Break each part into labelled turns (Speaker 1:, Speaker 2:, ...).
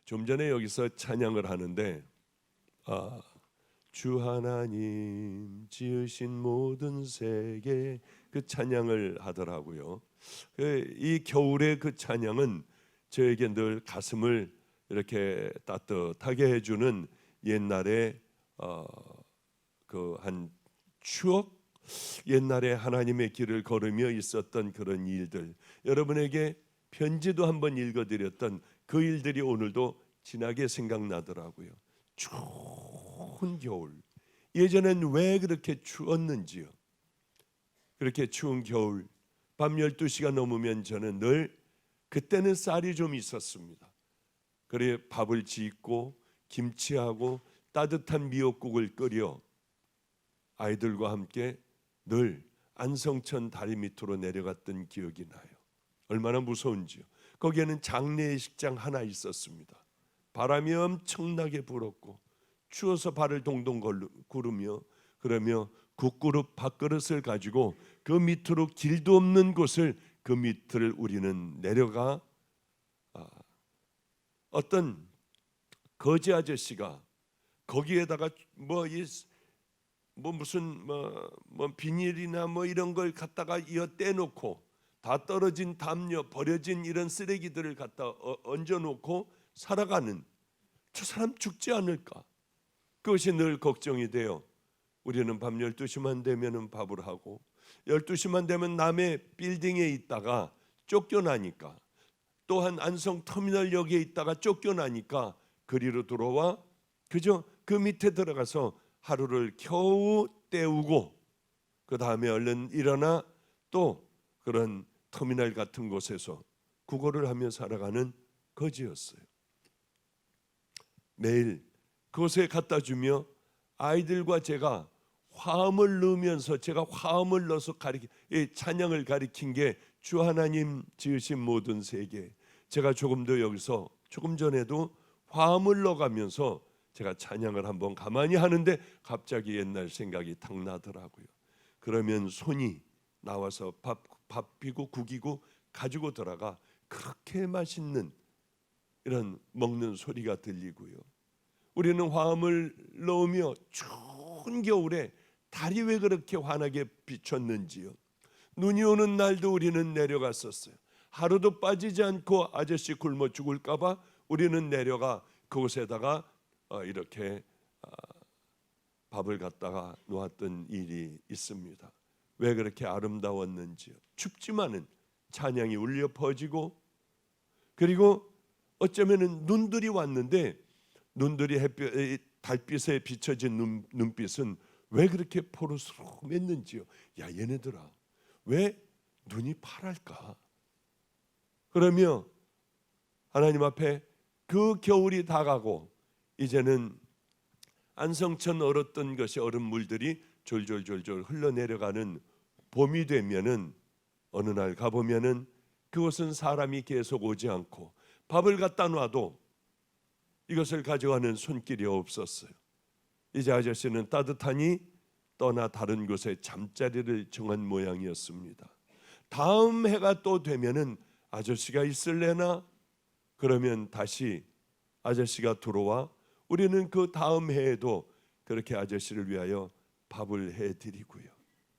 Speaker 1: 좀 전에 여기서 찬양을 하는데 주 하나님 지으신 모든 세계, 그 찬양을 하더라고요. 이 겨울의 그 찬양은 저에게 늘 가슴을 이렇게 따뜻하게 해주는 옛날에 그 한 추억, 옛날에 하나님의 길을 걸으며 있었던 그런 일들, 여러분에게 편지도 한번 읽어드렸던 그 일들이 오늘도 진하게 생각나더라고요. 추운 겨울, 예전엔 왜 그렇게 추웠는지요. 그렇게 추운 겨울 밤 12시가 넘으면 저는 늘, 그때는 쌀이 좀 있었습니다. 그래 밥을 짓고 김치하고 따뜻한 미역국을 끓여 아이들과 함께 늘 안성천 다리 밑으로 내려갔던 기억이 나요. 얼마나 무서운지요. 거기에는 장례식장 하나 있었습니다. 바람이 엄청나게 불었고 추워서 발을 동동 구르며 그러며 국그릇 밥그릇을 가지고 그 밑으로 길도 없는 곳을, 그 밑을 우리는 내려가 어떤 거지 아저씨가 거기에다가 무슨 비닐이나 이런 걸 갖다가 이어 떼놓고 다 떨어진 담요, 버려진 이런 쓰레기들을 갖다 얹어놓고 살아가는, 저 사람 죽지 않을까? 그것이 늘 걱정이 돼요. 우리는 밤 12시만 되면 밥을 하고 12시만 되면 남의 빌딩에 있다가 쫓겨나니까, 또한 안성터미널역에 있다가 쫓겨나니까 그리로 들어와 그저 그 밑에 들어가서 하루를 겨우 때우고 그 다음에 얼른 일어나 또 그런 터미널 같은 곳에서 구걸을 하며 살아가는 거지였어요. 매일 그곳에 갖다 주며 아이들과 제가 화음을 넣으면서, 제가 화음을 넣어서 찬양을 가리킨 게 주 하나님 지으신 모든 세계. 제가 조금 전에도 화음을 넣어가면서 제가 찬양을 한번 가만히 하는데 갑자기 옛날 생각이 탁 나더라고요. 그러면 손이 나와서 밥 비고 국이고 가지고 들어가 그렇게 맛있는 이런 먹는 소리가 들리고요. 우리는 화음을 넣으며 추운 겨울에 달이 왜 그렇게 환하게 비쳤는지요. 눈이 오는 날도 우리는 내려갔었어요. 하루도 빠지지 않고 아저씨 굶어 죽을까 봐 우리는 내려가 그곳에다가 이렇게 밥을 갖다가 놓았던 일이 있습니다. 왜 그렇게 아름다웠는지요. 춥지만은 찬양이 울려 퍼지고, 그리고 어쩌면은 눈들이 왔는데 눈들이 달빛에 비춰진 눈빛은 왜 그렇게 포르스름했는지요. 야, 얘네들아, 왜 눈이 파랄까? 그러며 하나님 앞에 그 겨울이 다가고 이제는 안성천 얼었던 것이 얼음물들이 졸졸졸졸 흘러내려가는 봄이 되면은 어느 날 가보면은 그곳은 사람이 계속 오지 않고 밥을 갖다 놔도 이것을 가져가는 손길이 없었어요. 이제 아저씨는 따뜻하니 떠나 다른 곳에 잠자리를 정한 모양이었습니다. 다음 해가 또 되면은 아저씨가 있을래나? 그러면 다시 아저씨가 들어와 우리는 그 다음 해에도 그렇게 아저씨를 위하여 밥을 해드리고요.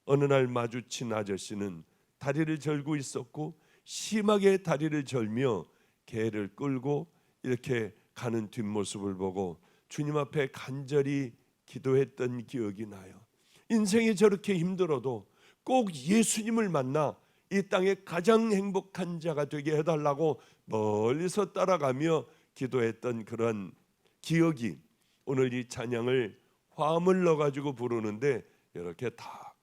Speaker 1: 어느 날 마주친 아저씨는 다리를 절고 있었고 심하게 다리를 절며 개를 끌고 이렇게 가는 뒷모습을 보고 주님 앞에 간절히 기도했던 기억이 나요. 인생이 저렇게 힘들어도 꼭 예수님을 만나 이 땅의 가장 행복한 자가 되게 해달라고 멀리서 따라가며 기도했던 그런 기억이 오늘 이 찬양을 화음을 넣어가지고 부르는데 이렇게 다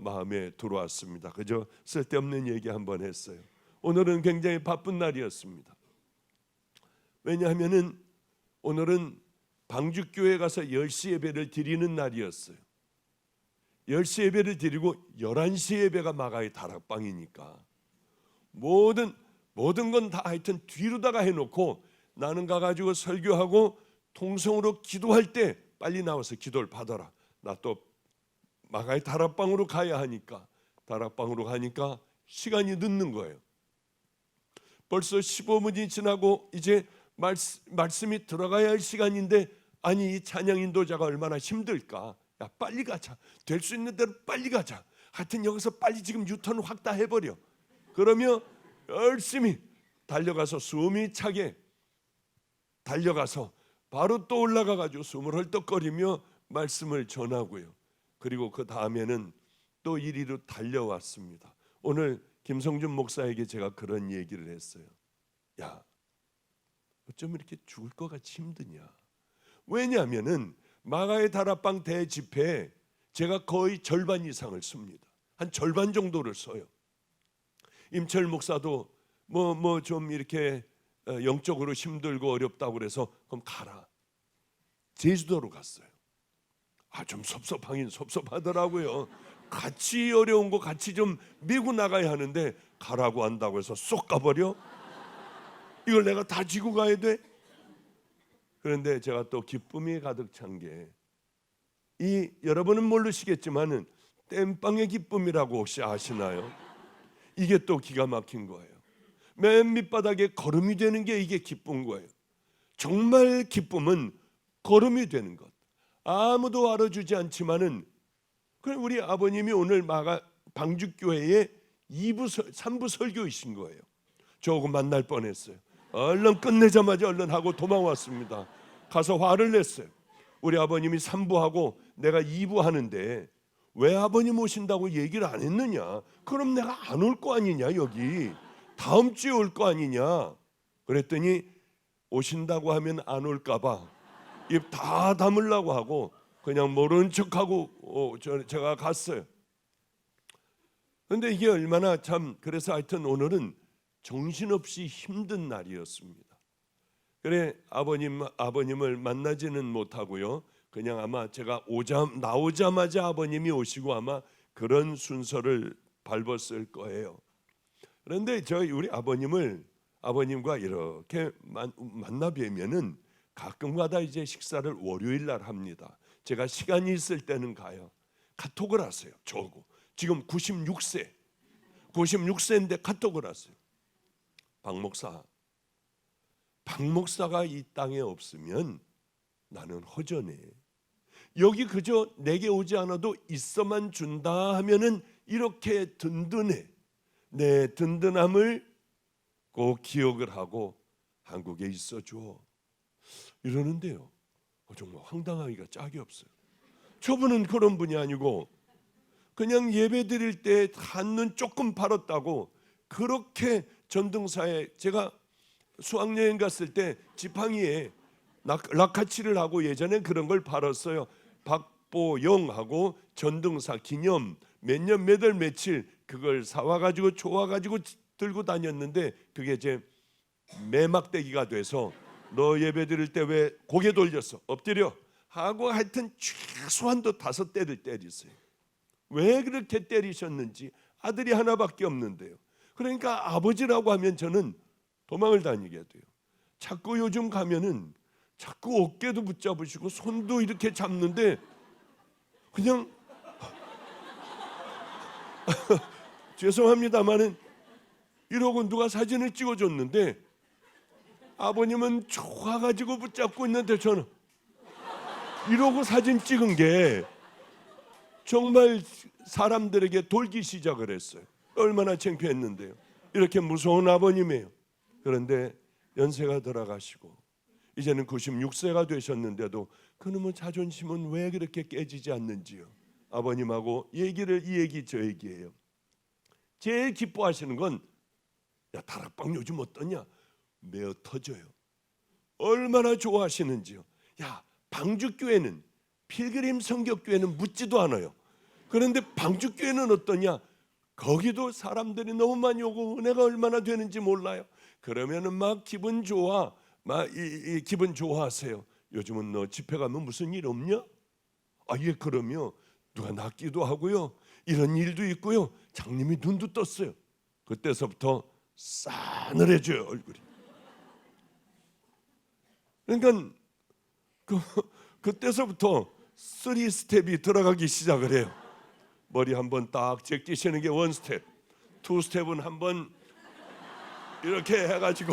Speaker 1: 마음에 들어왔습니다. 그저 쓸데없는 얘기 한번 했어요. 오늘은 굉장히 바쁜 날이었습니다. 왜냐하면은 오늘은 방죽교회 가서 10시 예배를 드리는 날이었어요. 10시 예배를 드리고 11시 예배가 마가의 다락방이니까 모든 건 다 하여튼 뒤로다가 해놓고 나는 가가지고 설교하고 통성으로 기도할 때 빨리 나와서 기도를 받아라. 나 또 마가의 다락방으로 가야 하니까, 다락방으로 가니까 시간이 늦는 거예요. 벌써 15분이 지나고 이제 말씀이 들어가야 할 시간인데 아니 이 찬양 인도자가 얼마나 힘들까. 야 빨리 가자. 될 수 있는 대로 빨리 가자. 하여튼 여기서 빨리 지금 유턴 확 다 해버려. 그러면 열심히 달려가서 숨이 차게 달려가서 바로 또 올라가가지고 숨을 헐떡거리며 말씀을 전하고요. 그리고 그 다음에는 또 이리로 달려왔습니다. 오늘 김성준 목사에게 제가 그런 얘기를 했어요. 야, 어쩜 이렇게 죽을 것 같이 힘드냐. 왜냐하면은 마가의 다락방 대집회에 제가 거의 절반 이상을 씁니다. 한 절반 정도를 써요. 임철 목사도 뭐 좀 이렇게 영적으로 힘들고 어렵다고 그래서 그럼 가라. 제주도로 갔어요. 좀 섭섭하긴 섭섭하더라고요. 같이 어려운 거 같이 좀 밀고 나가야 하는데 가라고 한다고 해서 쏙 가버려? 이걸 내가 다 지고 가야 돼? 그런데 제가 또 기쁨이 가득 찬 게 여러분은 모르시겠지만은 땜빵의 기쁨이라고 혹시 아시나요? 이게 또 기가 막힌 거예요. 맨 밑바닥에 걸음이 되는 게 이게 기쁜 거예요. 정말 기쁨은 걸음이 되는 것. 아무도 알아주지 않지만은 그럼 우리 아버님이 오늘 방주교회의 3부 설교이신 거예요. 저하고 만날 뻔했어요. 얼른 끝내자마자 얼른 하고 도망왔습니다. 가서 화를 냈어요. 우리 아버님이 3부하고 내가 2부 하는데 왜 아버님 오신다고 얘기를 안 했느냐. 그럼 내가 안 올 거 아니냐. 여기 다음 주에 올 거 아니냐. 그랬더니 오신다고 하면 안 올까 봐 입 다 다물라고 하고 그냥 모르는 척하고 제가 갔어요. 그런데 이게 얼마나 참 그래서 하여튼 오늘은 정신없이 힘든 날이었습니다. 그래 아버님을 만나지는 못하고요. 그냥 아마 제가 나오자마자 아버님이 오시고 아마 그런 순서를 밟았을 거예요. 그런데 우리 아버님과 이렇게 만나 뵈면은 가끔가다 이제 식사를 월요일 날 합니다. 제가 시간이 있을 때는 가요. 카톡을 하세요. 저고 지금 96세인데 카톡을 하세요. 박 목사가 이 땅에 없으면 나는 허전해. 여기 그저 내게 오지 않아도 있어만 준다 하면은 이렇게 든든해. 내 든든함을 꼭 기억을 하고 한국에 있어줘. 이러는데요. 정말 황당하기가 짝이 없어요. 저분은 그런 분이 아니고 그냥 예배 드릴 때 한눈 조금 팔았다고 그렇게 전등사에 제가 수학여행 갔을 때 지팡이에 락카치를 하고 예전에 그런 걸 팔았어요. 박보영하고 전등사 기념 몇 년 몇 월 며칠 그걸 사와가지고 좋아가지고 들고 다녔는데 그게 제 매막대기가 돼서 너 예배 드릴 때 왜 고개 돌렸어? 엎드려 하고 하여튼 최소한도 5대를 때리세요. 왜 그렇게 때리셨는지 아들이 하나밖에 없는데요. 그러니까 아버지라고 하면 저는 도망을 다니게 돼요. 자꾸 요즘 가면은 자꾸 어깨도 붙잡으시고 손도 이렇게 잡는데 그냥 죄송합니다마는 이러고 누가 사진을 찍어줬는데 아버님은 좋아가지고 붙잡고 있는데 저는 이러고 사진 찍은 게 정말 사람들에게 돌기 시작을 했어요. 얼마나 창피했는데요. 이렇게 무서운 아버님이에요. 그런데 연세가 들어가시고 이제는 96세가 되셨는데도 그놈의 자존심은 왜 그렇게 깨지지 않는지요. 아버님하고 이 얘기 저 얘기예요. 제일 기뻐하시는 건 야 다락방 요즘 어떠냐? 매어 터져요. 얼마나 좋아하시는지요. 야 방주교회는 필그림 성격교회는 묻지도 않아요. 그런데 방주교회는 어떠냐? 거기도 사람들이 너무 많이 오고 은혜가 얼마나 되는지 몰라요. 그러면은 막 기분 좋아, 기분 좋아하세요. 요즘은 너 집회 가면 무슨 일 없냐? 예 그러면 누가 낫기도 하고요. 이런 일도 있고요. 장님이 눈도 떴어요. 그때서부터 싸늘해져요 얼굴이. 그러니까 그때서부터 3스텝이 들어가기 시작을 해요. 머리 한번 딱 제끼시는 게 1스텝, 2스텝은 한번 이렇게 해가지고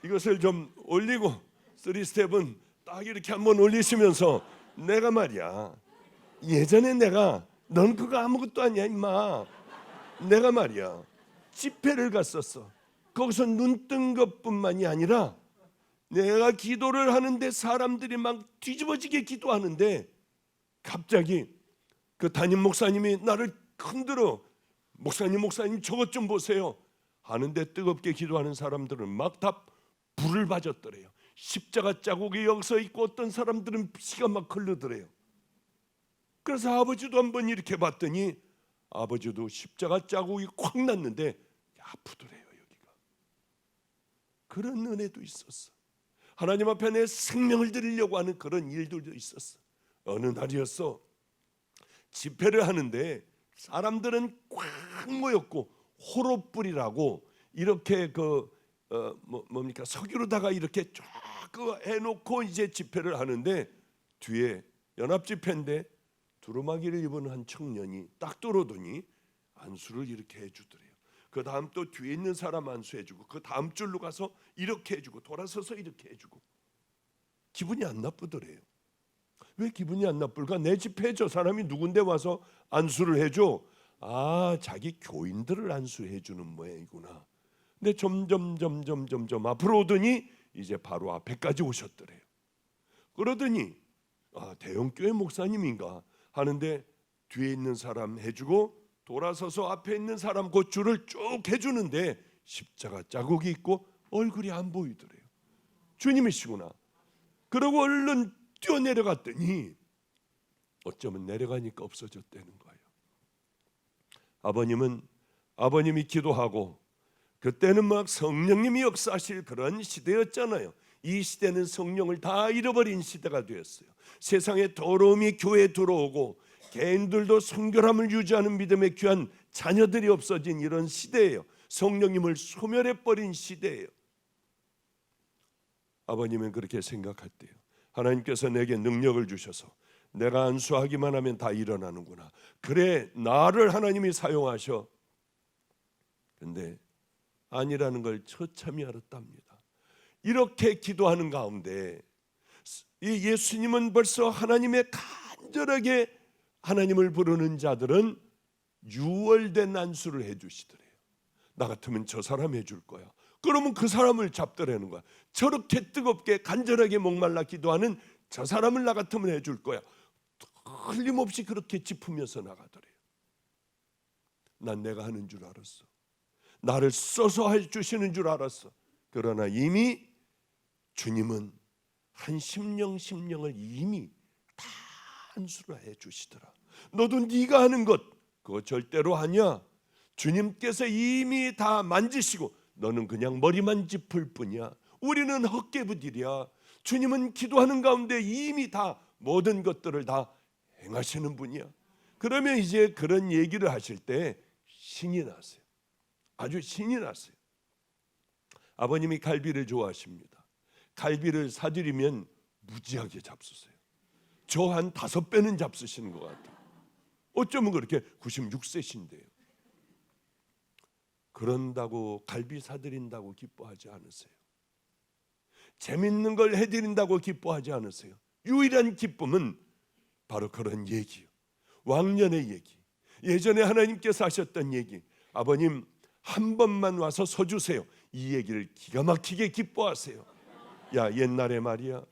Speaker 1: 이것을 좀 올리고 3스텝은 딱 이렇게 한번 올리시면서 내가 말이야 예전에 내가 넌 그거 아무것도 아니야 임마 내가 말이야 집회를 갔었어. 거기서 눈 뜬 것뿐만이 아니라 내가 기도를 하는데 사람들이 막 뒤집어지게 기도하는데 갑자기 그 담임 목사님이 나를 흔들어 목사님 저것 좀 보세요 하는데 뜨겁게 기도하는 사람들은 막 다 불을 맞았더래요. 십자가 자국이 여기서 있고 어떤 사람들은 피가 막 흐르더래요. 그래서 아버지도 한번 이렇게 봤더니 아버지도 십자가 자국이 콱 났는데 아프더래요. 여기가 그런 은혜도 있었어. 하나님 앞에 내 생명을 드리려고 하는 그런 일들도 있었어. 어느 날이었어. 집회를 하는데 사람들은 꽉 모였고 호로불이라고 이렇게 뭡니까 석유로다가 이렇게 쫙 해놓고 이제 집회를 하는데 뒤에 연합 집회인데 두루마기를 입은 한 청년이 딱 떨어더니 안수를 이렇게 해주더래요. 그 다음 또 뒤에 있는 사람 안수해주고 그 다음 줄로 가서 이렇게 해주고 돌아서서 이렇게 해주고 기분이 안 나쁘더래요. 왜 기분이 안 나쁠까? 내 집회에 저 사람이 누군데 와서 안수를 해줘. 아 자기 교인들을 안수해주는 모양이구나. 근데 점점 앞으로 오더니 이제 바로 앞에까지 오셨더래요. 그러더니 대형교회 목사님인가 하는데 뒤에 있는 사람 해주고 돌아서서 앞에 있는 사람 그 줄을 쭉 해주는데 십자가 자국이 있고 얼굴이 안 보이더래요. 주님이시구나. 그러고 얼른 뛰어내려갔더니 어쩌면 내려가니까 없어졌다는 거예요. 아버님이 기도하고 그때는 막 성령님이 역사하실 그런 시대였잖아요. 이 시대는 성령을 다 잃어버린 시대가 되었어요. 세상에 더러움이 교회에 들어오고 개인들도 성결함을 유지하는 믿음의 귀한 자녀들이 없어진 이런 시대예요. 성령님을 소멸해버린 시대예요. 아버님은 그렇게 생각했대요. 하나님께서 내게 능력을 주셔서 내가 안수하기만 하면 다 일어나는구나. 그래 나를 하나님이 사용하셔. 근데 아니라는 걸 처참히 알았답니다. 이렇게 기도하는 가운데 이 예수님은 벌써 하나님의 간절하게 하나님을 부르는 자들은 유월된 안수를 해주시더래요. 나 같으면 저 사람 해줄 거야. 그러면 그 사람을 잡더라는 거야. 저렇게 뜨겁게 간절하게 목말라 기도하는 저 사람을 나 같으면 해줄 거야. 흘림없이 그렇게 짚으면서 나가더래요. 난 내가 하는 줄 알았어. 나를 써서 해주시는 줄 알았어. 그러나 이미 주님은 한 심령을 이미 다 안수를 해주시더라. 너도 네가 하는 것 그거 절대로 아니야. 주님께서 이미 다 만지시고 너는 그냥 머리만 짚을 뿐이야. 우리는 헛개부들이야. 주님은 기도하는 가운데 이미 다 모든 것들을 다 행하시는 분이야. 그러면 이제 그런 얘기를 하실 때 신이 나세요. 아주 신이 났어요. 아버님이 갈비를 좋아하십니다. 갈비를 사드리면 무지하게 잡수세요. 저 한 5배는 잡수시는 것 같아요. 어쩌면 그렇게 96세신데요. 그런다고 갈비 사드린다고 기뻐하지 않으세요. 재밌는 걸 해드린다고 기뻐하지 않으세요. 유일한 기쁨은 바로 그런 얘기요. 왕년의 얘기. 예전에 하나님께서 하셨던 얘기. 아버님 한 번만 와서 서주세요. 이 얘기를 기가 막히게 기뻐하세요. 야 옛날에 말이야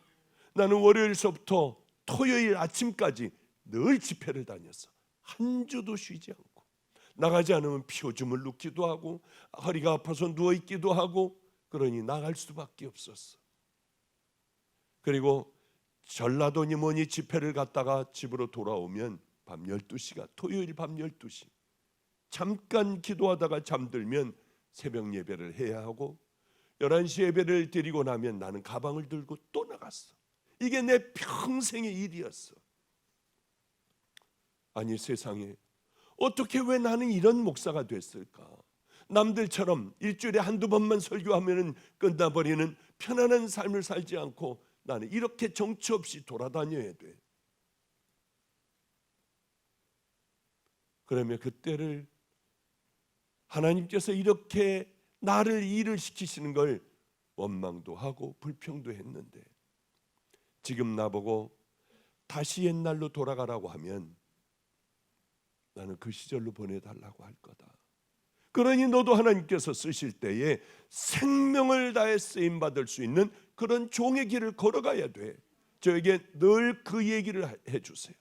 Speaker 1: 나는 월요일서부터 토요일 아침까지 늘 집회를 다녔어. 한 주도 쉬지 않고 나가지 않으면 피오줌을 눕기도 하고 허리가 아파서 누워있기도 하고 그러니 나갈 수밖에 없었어. 그리고 전라도니 뭐니 집회를 갔다가 집으로 돌아오면 밤 12시가 토요일 밤 12시 잠깐 기도하다가 잠들면 새벽 예배를 해야 하고 11시 예배를 드리고 나면 나는 가방을 들고 또 나갔어. 이게 내 평생의 일이었어. 아니 세상에 어떻게 왜 나는 이런 목사가 됐을까? 남들처럼 일주일에 한두 번만 설교하면 끝나버리는 편안한 삶을 살지 않고 나는 이렇게 정처 없이 돌아다녀야 돼. 그러면 그때를 하나님께서 이렇게 나를 일을 시키시는 걸 원망도 하고 불평도 했는데 지금 나보고 다시 옛날로 돌아가라고 하면 나는 그 시절로 보내달라고 할 거다. 그러니 너도 하나님께서 쓰실 때에 생명을 다해 쓰임받을 수 있는 그런 종의 길을 걸어가야 돼. 저에게 늘 그 얘기를 해주세요.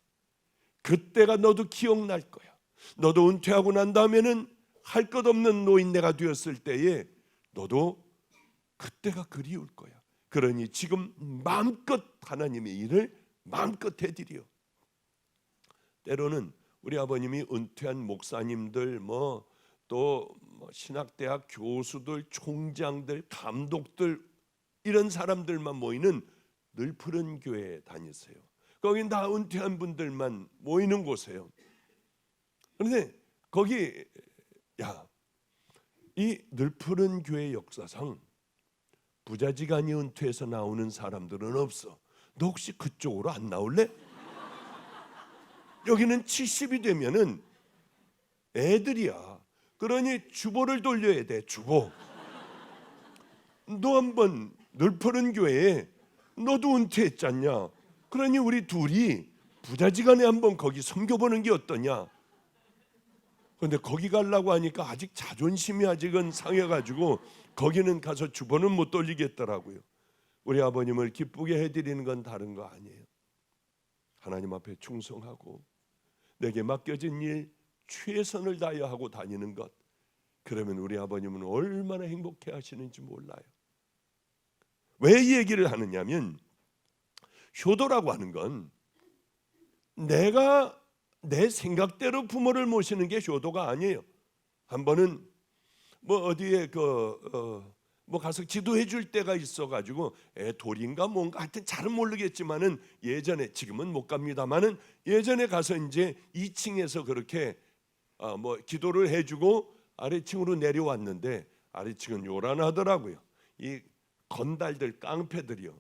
Speaker 1: 그때가 너도 기억날 거야. 너도 은퇴하고 난 다음에는 할 것 없는 노인네가 되었을 때에 너도 그때가 그리울 거야. 그러니 지금 마음껏 하나님의 일을 마음껏 해드려. 때로는 우리 아버님이 은퇴한 목사님들 또 신학대학 교수들, 총장들, 감독들 이런 사람들만 모이는 늘 푸른 교회에 다니세요. 거긴 다 은퇴한 분들만 모이는 곳이에요. 그런데 거기 이 늘 푸른 교회 역사상 부자지간이 은퇴해서 나오는 사람들은 없어. 너 혹시 그쪽으로 안 나올래? 여기는 70이 되면은 애들이야. 그러니 주보를 돌려야 돼. 주보. 너 한번 늘 푸른 교회에 너도 은퇴했잖냐. 그러니 우리 둘이 부자지간에 한번 거기 섬겨보는 게 어떠냐. 그런데 거기 가려고 하니까 아직 자존심이 아직은 상해가지고 거기는 가서 주보는 못 돌리겠더라고요. 우리 아버님을 기쁘게 해드리는 건 다른 거 아니에요. 하나님 앞에 충성하고 내게 맡겨진 일 최선을 다하여 하고 다니는 것. 그러면 우리 아버님은 얼마나 행복해 하시는지 몰라요. 왜 이 얘기를 하느냐면 효도라고 하는 건 내가 내 생각대로 부모를 모시는 게 효도가 아니에요. 한 번은 어디에 가서 기도해 줄 때가 있어가지고 돌인가 뭔가 하여튼 잘은 모르겠지만은 예전에 지금은 못 갑니다만은 예전에 가서 이제 2층에서 그렇게 기도를 해주고 아래층으로 내려왔는데 아래층은 요란하더라고요. 이 건달들 깡패들이요.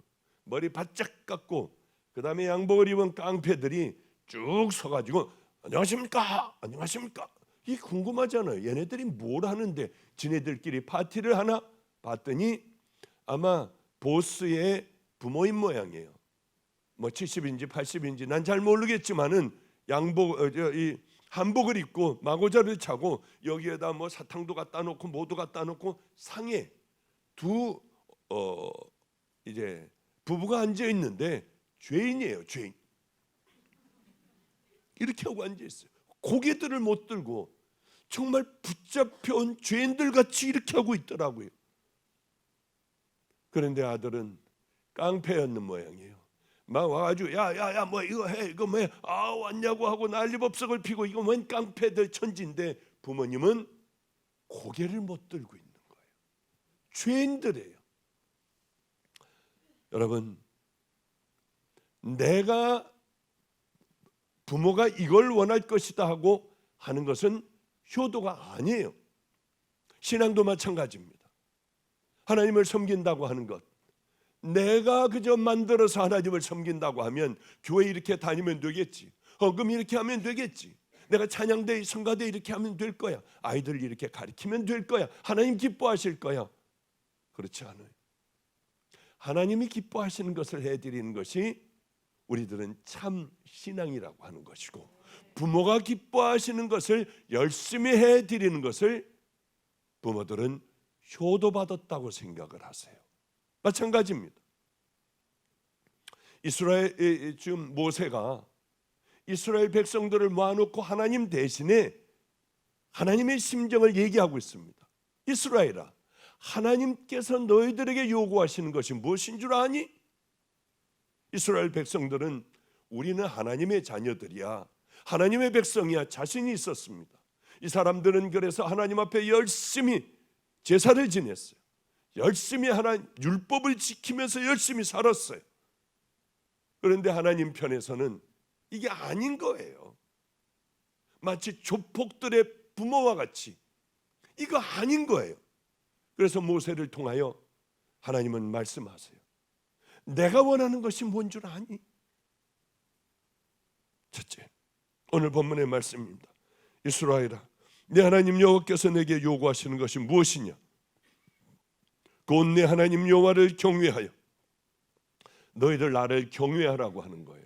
Speaker 1: 머리 바짝 깎고 그다음에 양복을 입은 깡패들이 쭉 서가지고 안녕하십니까 안녕하십니까. 이 궁금하잖아요. 얘네들이 뭘 하는데 지네들끼리 파티를 하나 봤더니 아마 보스의 부모인 모양이에요. 70인지 80인지 난 잘 모르겠지만은 이 한복을 입고 마고자를 차고 여기에다 사탕도 갖다 놓고 모두 갖다 놓고 상에 두 이제 부부가 앉아 있는데 죄인이에요. 죄인. 이렇게 하고 앉아 있어요. 고개들을 못 들고 정말 붙잡혀온 죄인들 같이 이렇게 하고 있더라고요. 그런데 아들은 깡패였는 모양이에요. 막 와가지고 야야야 이거 해 이거 뭐 해 왔냐고 하고 난리법석을 피고 이거 뭔 깡패들 천지인데 부모님은 고개를 못 들고 있는 거예요. 죄인들이에요. 여러분, 내가 부모가 이걸 원할 것이다 하고 하는 것은 효도가 아니에요. 신앙도 마찬가지입니다. 하나님을 섬긴다고 하는 것, 내가 그저 만들어서 하나님을 섬긴다고 하면 교회 이렇게 다니면 되겠지, 헌금 이렇게 하면 되겠지, 내가 찬양대 성가대 이렇게 하면 될 거야, 아이들 이렇게 가르치면 될 거야, 하나님 기뻐하실 거야. 그렇지 않아요. 하나님이 기뻐하시는 것을 해드리는 것이 우리들은 참 신앙이라고 하는 것이고, 부모가 기뻐하시는 것을 열심히 해드리는 것을 부모들은 효도받았다고 생각을 하세요. 마찬가지입니다. 이스라엘 지금 모세가 이스라엘 백성들을 모아놓고 하나님 대신에 하나님의 심정을 얘기하고 있습니다. 이스라엘아, 하나님께서 너희들에게 요구하시는 것이 무엇인 줄 아니? 이스라엘 백성들은 우리는 하나님의 자녀들이야, 하나님의 백성이야 자신이 있었습니다. 이 사람들은 그래서 하나님 앞에 열심히 제사를 지냈어요. 열심히 하나님 율법을 지키면서 열심히 살았어요. 그런데 하나님 편에서는 이게 아닌 거예요. 마치 조폭들의 부모와 같이 이거 아닌 거예요. 그래서 모세를 통하여 하나님은 말씀하세요. 내가 원하는 것이 뭔 줄 아니? 첫째, 오늘 본문의 말씀입니다. 이스라엘아, 내 하나님 여호와께서 내게 요구하시는 것이 무엇이냐? 그 곧 내 하나님 여호와를 경외하여. 너희들 나를 경외하라고 하는 거예요.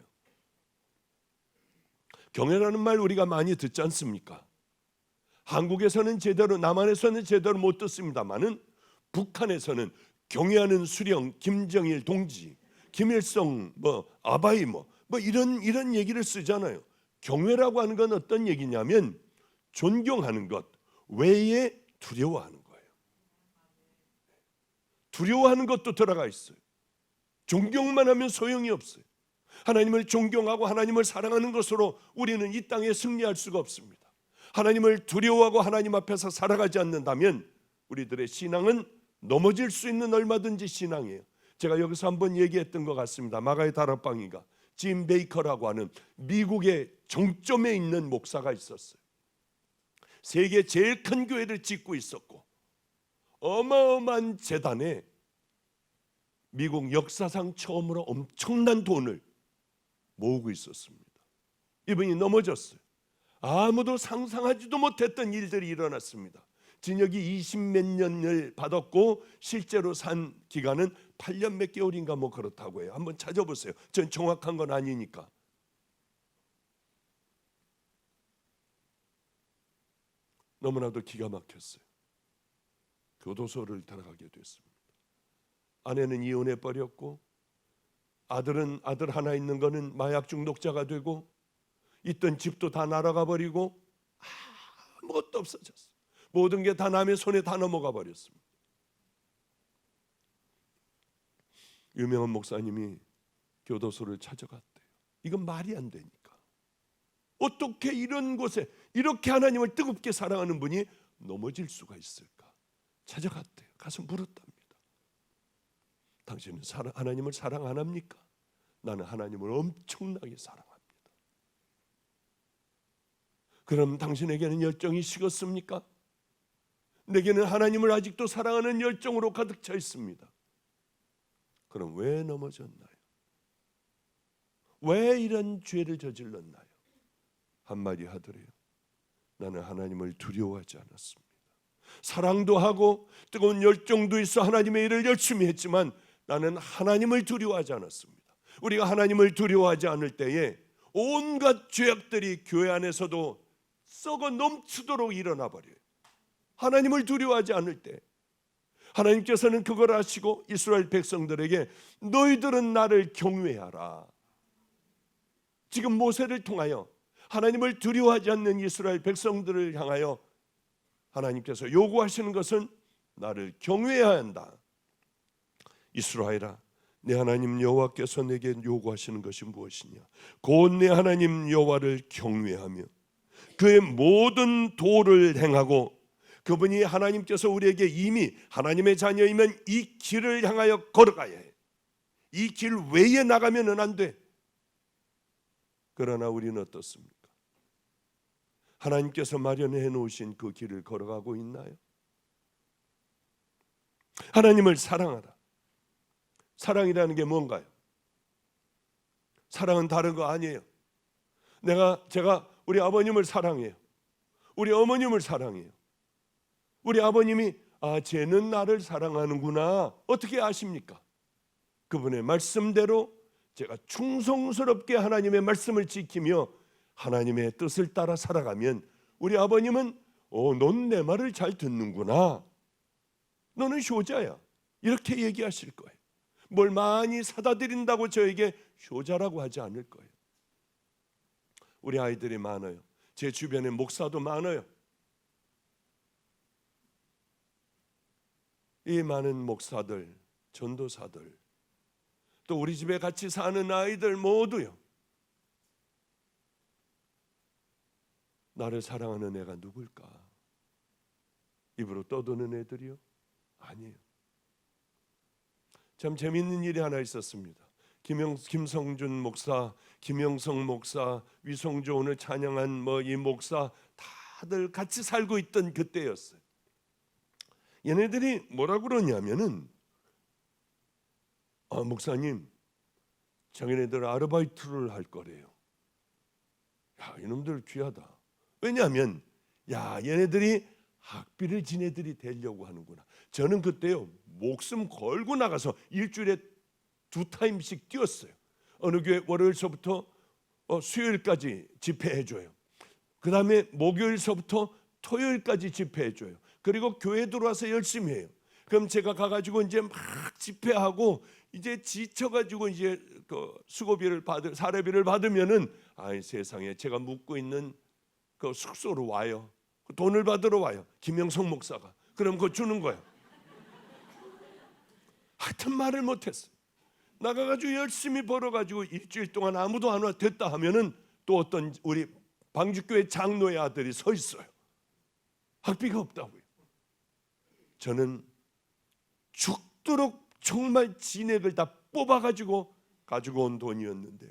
Speaker 1: 경외라는 말 우리가 많이 듣지 않습니까? 한국에서는 제대로, 남한에서는 제대로 못 듣습니다만은 북한에서는 경외하는 수령, 김정일 동지, 김일성, 아바이 이런 얘기를 쓰잖아요. 경외라고 하는 건 어떤 얘기냐면 존경하는 것 외에 두려워하는 거예요. 두려워하는 것도 들어가 있어요. 존경만 하면 소용이 없어요. 하나님을 존경하고 하나님을 사랑하는 것으로 우리는 이 땅에 승리할 수가 없습니다. 하나님을 두려워하고 하나님 앞에서 살아가지 않는다면 우리들의 신앙은 넘어질 수 있는 얼마든지 신앙이에요. 제가 여기서 한번 얘기했던 것 같습니다. 마가의 다락방이가 짐 베이커라고 하는 미국의 정점에 있는 목사가 있었어요. 세계 제일 큰 교회를 짓고 있었고 어마어마한 재단에 미국 역사상 처음으로 엄청난 돈을 모으고 있었습니다. 이분이 넘어졌어요. 아무도 상상하지도 못했던 일들이 일어났습니다. 징역이 20몇 년을 받았고 실제로 산 기간은 8년 몇 개월인가 그렇다고 해요. 한번 찾아보세요. 전 정확한 건 아니니까. 너무나도 기가 막혔어요. 교도소를 들어가게 됐습니다. 아내는 이혼해 버렸고 아들 하나 있는 거는 마약 중독자가 되고 있던 집도 다 날아가 버리고 아무것도 없어졌어요. 모든 게 다 남의 손에 다 넘어가 버렸습니다. 유명한 목사님이 교도소를 찾아갔대요. 이건 말이 안 되니까. 어떻게 이런 곳에 이렇게 하나님을 뜨겁게 사랑하는 분이 넘어질 수가 있을까? 찾아갔대요. 가서 물었답니다. 당신은 하나님을 사랑 안 합니까? 나는 하나님을 엄청나게 사랑합니다. 그럼 당신에게는 열정이 식었습니까? 내게는 하나님을 아직도 사랑하는 열정으로 가득 차 있습니다. 그럼 왜 넘어졌나요? 왜 이런 죄를 저질렀나요? 한마디 하더래요. 나는 하나님을 두려워하지 않았습니다. 사랑도 하고 뜨거운 열정도 있어 하나님의 일을 열심히 했지만 나는 하나님을 두려워하지 않았습니다. 우리가 하나님을 두려워하지 않을 때에 온갖 죄악들이 교회 안에서도 썩어 넘치도록 일어나 버려요. 하나님을 두려워하지 않을 때 하나님께서는 그걸 아시고 이스라엘 백성들에게 너희들은 나를 경외하라. 지금 모세를 통하여 하나님을 두려워하지 않는 이스라엘 백성들을 향하여 하나님께서 요구하시는 것은 나를 경외해야 한다. 이스라엘아, 내 하나님 여호와께서 내게 요구하시는 것이 무엇이냐? 곧 내 하나님 여호와를 경외하며 그의 모든 도를 행하고, 그분이 하나님께서 우리에게 이미 하나님의 자녀이면 이 길을 향하여 걸어가야 해. 이 길 외에 나가면은 안 돼. 그러나 우리는 어떻습니까? 하나님께서 마련해 놓으신 그 길을 걸어가고 있나요? 하나님을 사랑하라. 사랑이라는 게 뭔가요? 사랑은 다른 거 아니에요. 제가 우리 아버님을 사랑해요. 우리 어머님을 사랑해요. 우리 아버님이 쟤는 나를 사랑하는구나. 어떻게 아십니까? 그분의 말씀대로 제가 충성스럽게 하나님의 말씀을 지키며 하나님의 뜻을 따라 살아가면 우리 아버님은 넌 내 말을 잘 듣는구나. 너는 효자야. 이렇게 얘기하실 거예요. 뭘 많이 사다 드린다고 저에게 효자라고 하지 않을 거예요. 우리 아이들이 많아요. 제 주변에 목사도 많아요. 이 많은 목사들, 전도사들, 또 우리 집에 같이 사는 아이들 모두요. 나를 사랑하는 애가 누굴까? 입으로 떠드는 애들이요? 아니에요. 참 재미있는 일이 하나 있었습니다. 김성준 목사, 김영성 목사, 위성조 오늘 찬양한 이 목사 다들 같이 살고 있던 그때였어요. 얘네들이 뭐라 그러냐면은 목사님, 자기네들 아르바이트를 할 거래요. 야, 이놈들 귀하다. 왜냐하면 얘네들이 학비를 지네들이 대려고 하는구나. 저는 그때요 목숨 걸고 나가서 일주일에 2타임씩 뛰었어요. 어느 교회 월요일서부터 수요일까지 집회해줘요. 그 다음에 목요일서부터 토요일까지 집회해줘요. 그리고 교회 들어와서 열심히 해요. 그럼 제가 가가지고 이제 막 집회하고 이제 지쳐가지고 이제 그 수고비를 사례비를 받으면은 아이 세상에 제가 묵고 있는 그 숙소로 와요. 돈을 받으러 와요. 김영성 목사가. 그럼 그거 주는 거예요. 하여튼 말을 못했어요. 나가가지고 열심히 벌어가지고 일주일 동안 아무도 안 와 됐다 하면은 또 어떤 우리 방주교회 장로의 아들이 서 있어요. 학비가 없다고요. 저는 죽도록 정말 진액을 다 뽑아가지고 가지고 온 돈이었는데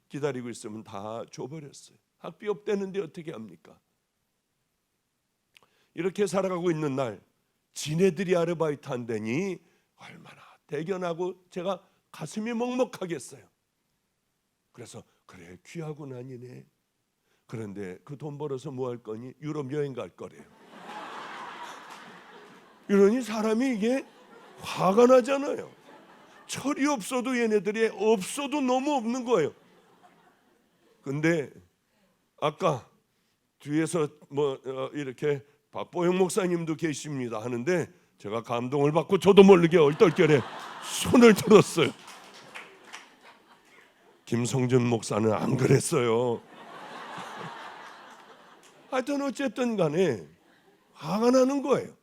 Speaker 1: 기다리고 있으면 다 줘버렸어요. 학비 없다는데 어떻게 합니까? 이렇게 살아가고 있는 날 지네들이 아르바이트 한다니 얼마나 대견하고 제가 가슴이 먹먹하겠어요. 그래서 그래 귀하고 아니네. 그런데 그 돈 벌어서 뭐 할 거니? 유럽 여행 갈 거래요. 이러니 사람이 이게 화가 나잖아요. 철이 없어도 얘네들이 없어도 너무 없는 거예요. 근데 아까 뒤에서 이렇게 박보영 목사님도 계십니다 하는데 제가 감동을 받고 저도 모르게 얼떨결에 손을 들었어요. 김성준 목사는 안 그랬어요. 하여튼 어쨌든 간에 화가 나는 거예요.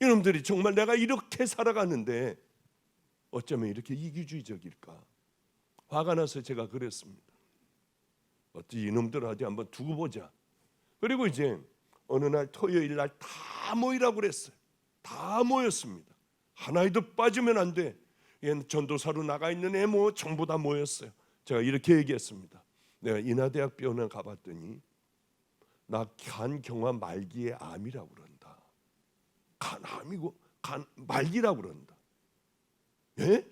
Speaker 1: 이놈들이 정말 내가 이렇게 살아가는데 어쩌면 이렇게 이기주의적일까? 화가 나서 제가 그랬습니다. 어찌 이놈들 어디 한번 두고 보자. 그리고 이제 어느 날 토요일 날 다 모이라고 그랬어요. 다 모였습니다. 하나에도 빠지면 안 돼. 얘는 전도사로 나가 있는 애 뭐 전부 다 모였어요. 제가 이렇게 얘기했습니다. 내가 인하대학 병원에 가봤더니 나 간경화 말기의 암이라고 그런다. 간암이고 간 말기라고 그런다. 예?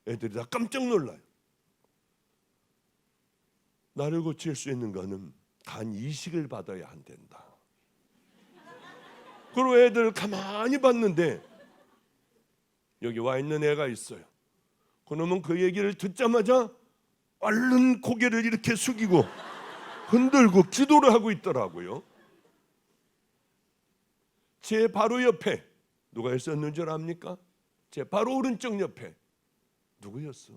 Speaker 1: 애들이 다 깜짝 놀라요. 나를 고칠 수 있는 거는 간 이식을 받아야 안 된다. 그리고 애들 가만히 봤는데 여기 와 있는 애가 있어요. 그놈은 그 얘기를 듣자마자 얼른 고개를 이렇게 숙이고 흔들고 기도를 하고 있더라고요. 제 바로 옆에 누가 있었는 줄 압니까? 제 바로 오른쪽 옆에 누구였어?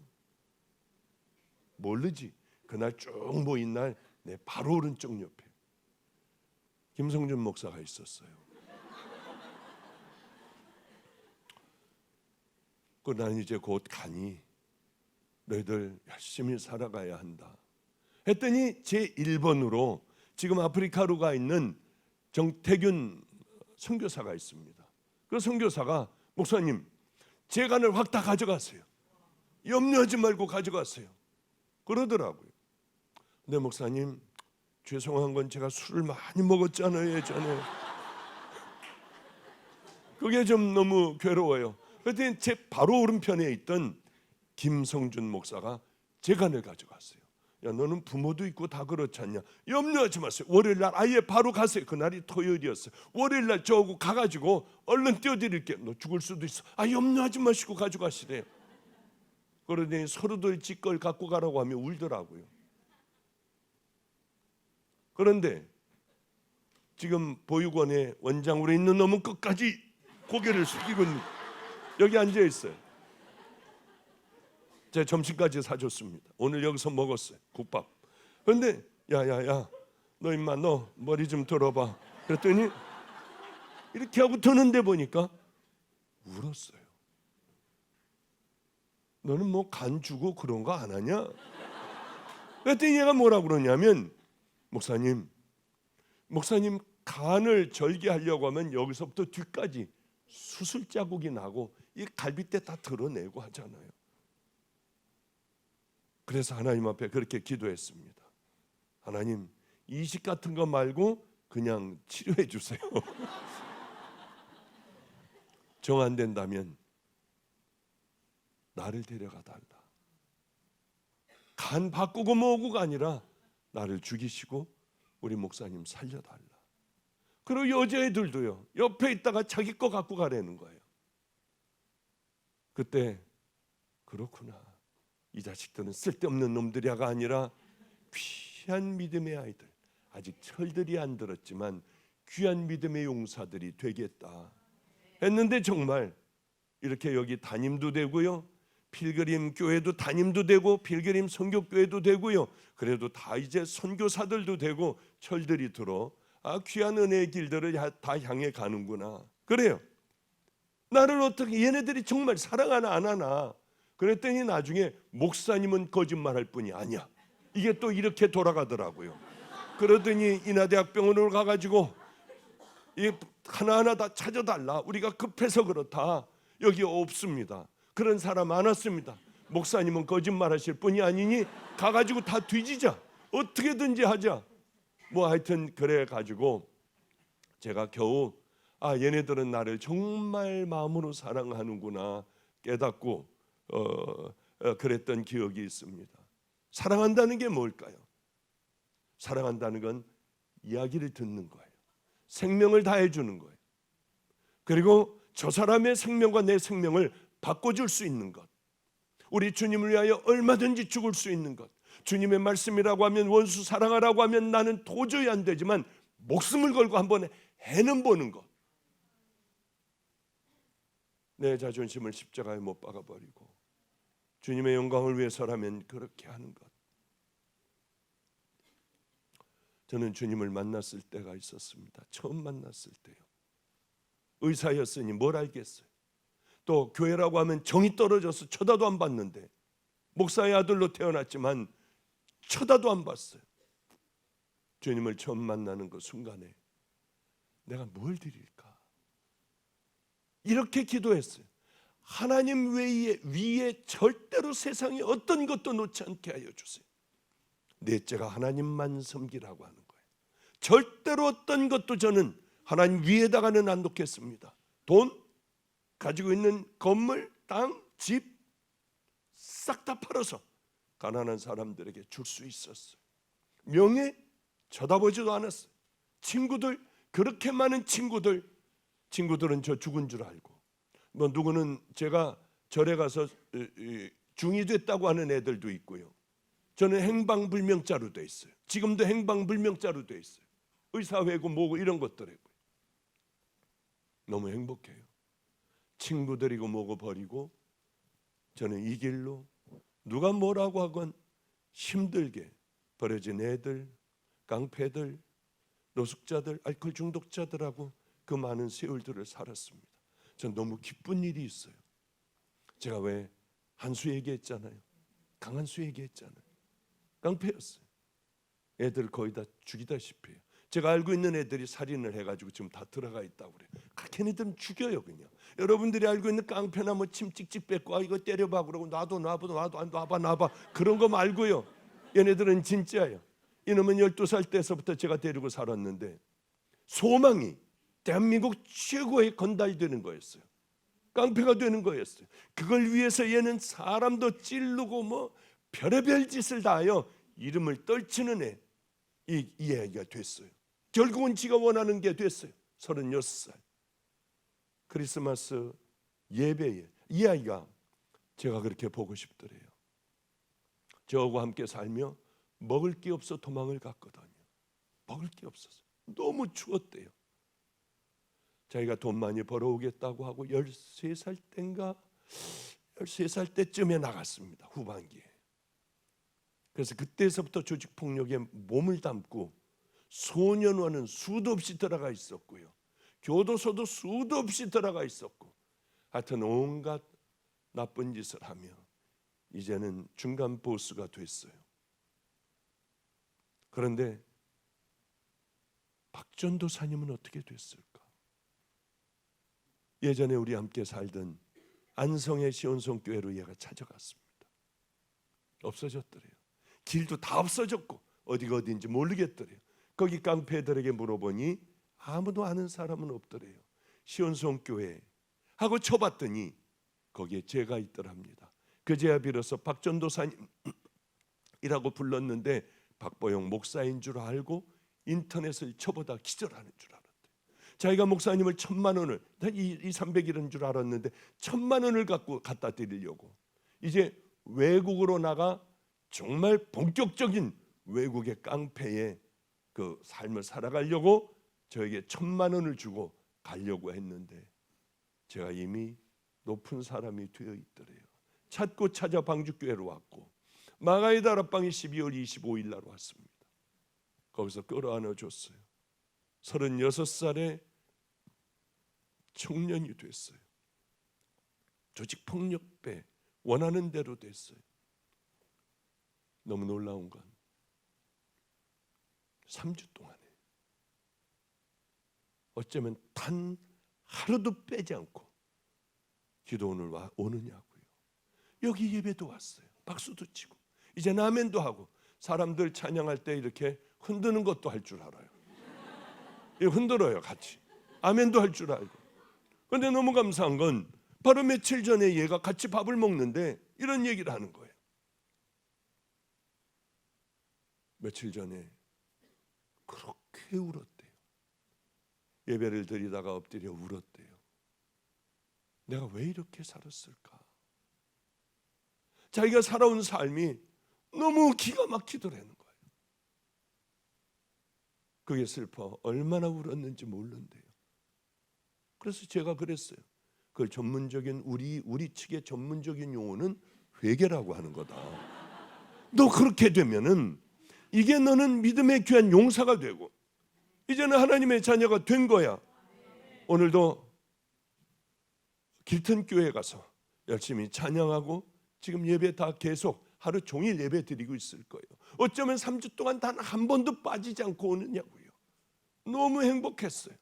Speaker 1: 모르지. 그날 쭉 모인 날 내 바로 오른쪽 옆에 김성준 목사가 있었어요. 난 이제 곧 가니 너희들 열심히 살아가야 한다 했더니 제 1번으로 지금 아프리카로 가 있는 정태균 선교사가 있습니다. 그 선교사가 목사님 제 간을 확 다 가져가세요. 염려하지 말고 가져가세요. 그러더라고요. 근데 목사님 죄송한 건 제가 술을 많이 먹었잖아요 예전에. 그게 좀 너무 괴로워요. 그랬더니 제 바로 오른편에 있던 김성준 목사가 제 간을 가져갔어요. 야 너는 부모도 있고 다 그렇지 않냐? 염려하지 마세요. 월요일날 아예 바로 가세요. 그날이 토요일이었어요. 월요일날 저하고 가가지고 얼른 띄워드릴게요. 너 죽을 수도 있어. 염려하지 마시고 가져가시래요. 그러더니 서로들 지 걸 갖고 가라고 하며 울더라고요. 그런데 지금 보육원에 원장으로 있는 놈은 끝까지 고개를 숙이고 여기 앉아 있어요. 제가 점심까지 사줬습니다. 오늘 여기서 먹었어요. 국밥. 그런데 야야야 너 임마 너 머리 좀 들어봐. 그랬더니 이렇게 하고 드는데 보니까 울었어요. 너는 뭐 간 주고 그런 거 안 하냐? 그랬더니 얘가 뭐라고 그러냐면 목사님 간을 절개하려고 하면 여기서부터 뒤까지 수술 자국이 나고 이 갈비뼈 다 드러내고 하잖아요. 그래서 하나님 앞에 그렇게 기도했습니다. 하나님 이식 같은 거 말고 그냥 치료해 주세요. 정 안 된다면 나를 데려가 달라. 간 바꾸고 뭐고가 아니라 나를 죽이시고 우리 목사님 살려달라. 그리고 여자애들도요 옆에 있다가 자기 거 갖고 가라는 거예요. 그때 그렇구나, 이 자식들은 쓸데없는 놈들이야가 아니라 귀한 믿음의 아이들, 아직 철들이 안 들었지만 귀한 믿음의 용사들이 되겠다 했는데, 정말 이렇게 여기 담임도 되고요, 필그림 교회도 담임도 되고, 필그림 선교교회도 되고요, 그래도 다 이제 선교사들도 되고, 철들이 들어 귀한 은혜의 길들을 다 향해 가는구나. 그래요. 나를 어떻게, 얘네들이 정말 사랑하나 안 하나. 그랬더니 나중에 목사님은 거짓말할 뿐이 아니야, 이게 또 이렇게 돌아가더라고요. 그러더니 인하대학병원으로 가가지고 이 하나하나 다 찾아달라, 우리가 급해서 그렇다, 여기 없습니다. 그런 사람 많았습니다. 목사님은 거짓말하실 뿐이 아니니 가가지고 다 뒤지자, 어떻게든지 하자. 뭐 하여튼 그래 가지고 제가 겨우 얘네들은 나를 정말 마음으로 사랑하는구나 깨닫고 그랬던 기억이 있습니다. 사랑한다는 게 뭘까요? 사랑한다는 건 이야기를 듣는 거예요. 생명을 다해 주는 거예요. 그리고 저 사람의 생명과 내 생명을 바꿔줄 수 있는 것, 우리 주님을 위하여 얼마든지 죽을 수 있는 것, 주님의 말씀이라고 하면, 원수 사랑하라고 하면 나는 도저히 안 되지만 목숨을 걸고 한번 해는 보는 것, 내 자존심을 십자가에 못 박아버리고 주님의 영광을 위해서라면 그렇게 하는 것. 저는 주님을 만났을 때가 있었습니다. 처음 만났을 때요. 의사였으니 뭘 알겠어요. 또 교회라고 하면 정이 떨어져서 쳐다도 안 봤는데, 목사의 아들로 태어났지만 쳐다도 안 봤어요. 주님을 처음 만나는 그 순간에 내가 뭘 드릴까, 이렇게 기도했어요. 하나님 위에 절대로 세상에 어떤 것도 놓지 않게 하여 주세요. 넷째가 하나님만 섬기라고 하는 거예요. 절대로 어떤 것도 저는 하나님 위에다가는 안 놓겠습니다. 돈, 가지고 있는 건물, 땅, 집 싹 다 팔아서 가난한 사람들에게 줄 수 있었어요. 명예 쳐다보지도 않았어요. 친구들, 그렇게 많은 친구들은 저 죽은 줄 알고, 뭐 누구는 제가 절에 가서 중이 됐다고 하는 애들도 있고요. 저는 행방불명자로 돼 있어요. 지금도 행방불명자로 돼 있어요. 의사회고 뭐고 이런 것들이고. 너무 행복해요. 친구들이고 뭐고 버리고 저는 이 길로 누가 뭐라고 하건 힘들게 버려진 애들, 깡패들, 노숙자들, 알코올 중독자들하고 그 많은 세월들을 살았습니다. 전 너무 기쁜 일이 있어요. 제가 왜 한수 얘기했잖아요. 강한수 얘기했잖아요. 깡패였어요. 애들 거의 다 죽이다시피 해요. 제가 알고 있는 애들이 살인을 해가지고 지금 다 들어가 있다고 그래요. 걔네들은 죽여요 그냥. 여러분들이 알고 있는 깡패나 뭐 침 찍찍 뺏고 이거 때려봐 그러고 놔봐 그런 거 말고요. 얘네들은 진짜예요. 이놈은 12살 때서부터 제가 데리고 살았는데 소망이 대한민국 최고의 건달되는 거였어요. 깡패가 되는 거였어요. 그걸 위해서 얘는 사람도 찌르고 뭐 별의별 짓을 다 하여 이름을 떨치는 애, 이 애가 됐어요. 결국은 지가 원하는 게 됐어요. 36살 크리스마스 예배에 이 아이가 제가 그렇게 보고 싶더래요. 저하고 함께 살며 먹을 게 없어 도망을 갔거든요. 먹을 게 없어서 너무 추웠대요. 자기가 돈 많이 벌어오겠다고 하고 13살 때인가 13살 때쯤에 나갔습니다. 후반기에. 그래서 그때서부터 조직폭력에 몸을 담고 소년원은 수도 없이 들어가 있었고요. 교도소도 수도 없이 들어가 있었고, 하여튼 온갖 나쁜 짓을 하며 이제는 중간 보스가 됐어요. 그런데 박 전도사님은 어떻게 됐을까? 예전에 우리 함께 살던 안성의 시온성교회로 얘가 찾아갔습니다. 없어졌더래요. 길도 다 없어졌고 어디가 어디인지 모르겠더래요. 거기 깡패들에게 물어보니 아무도 아는 사람은 없더래요. 시온성교회 하고 쳐봤더니 거기에 제가 있더랍니다. 그제야 비로소 박 전도사님이라고 불렀는데 박보영 목사인 줄 알고 인터넷을 쳐보다 기절하는 줄 알았대요. 자기가 목사님을 1,000만 원을, 이 300일인 줄 알았는데 1,000만 원을 갖고 갖다 드리려고 이제 외국으로 나가 정말 본격적인 외국의 깡패의 그 삶을 살아가려고 저에게 1,000만 원을 주고 가려고 했는데 제가 이미 높은 사람이 되어 있더래요. 찾고 찾아 방주교회로 왔고 마가의 다락방이 12월 25일 날 왔습니다. 거기서 끌어안아 줬어요. 36살에 청년이 됐어요. 조직폭력배 원하는 대로 됐어요. 너무 놀라운 건 3주 동안에 어쩌면 단 하루도 빼지 않고 기도원을 오느냐고요. 여기 예배도 왔어요. 박수도 치고 이제 아멘도 하고 사람들 찬양할 때 이렇게 흔드는 것도 할 줄 알아요. 흔들어요 같이. 아멘도 할 줄 알고. 그런데 너무 감사한 건 바로 며칠 전에 얘가 같이 밥을 먹는데 이런 얘기를 하는 거예요. 며칠 전에 그렇게 울었대요. 예배를 드리다가 엎드려 울었대요. 내가 왜 이렇게 살았을까? 자기가 살아온 삶이 너무 기가 막히더라는 거예요. 그게 슬퍼 얼마나 울었는지 모른대요. 그래서 제가 그랬어요. 그걸 전문적인 우리 측의 전문적인 용어는 회개라고 하는 거다. 너 그렇게 되면은 이게 너는 믿음의 귀한 용사가 되고 이제는 하나님의 자녀가 된 거야. 오늘도 길튼 교회 가서 열심히 찬양하고 지금 예배 다 계속 하루 종일 예배 드리고 있을 거예요. 어쩌면 3주 동안 단 한 번도 빠지지 않고 오느냐고요. 너무 행복했어요.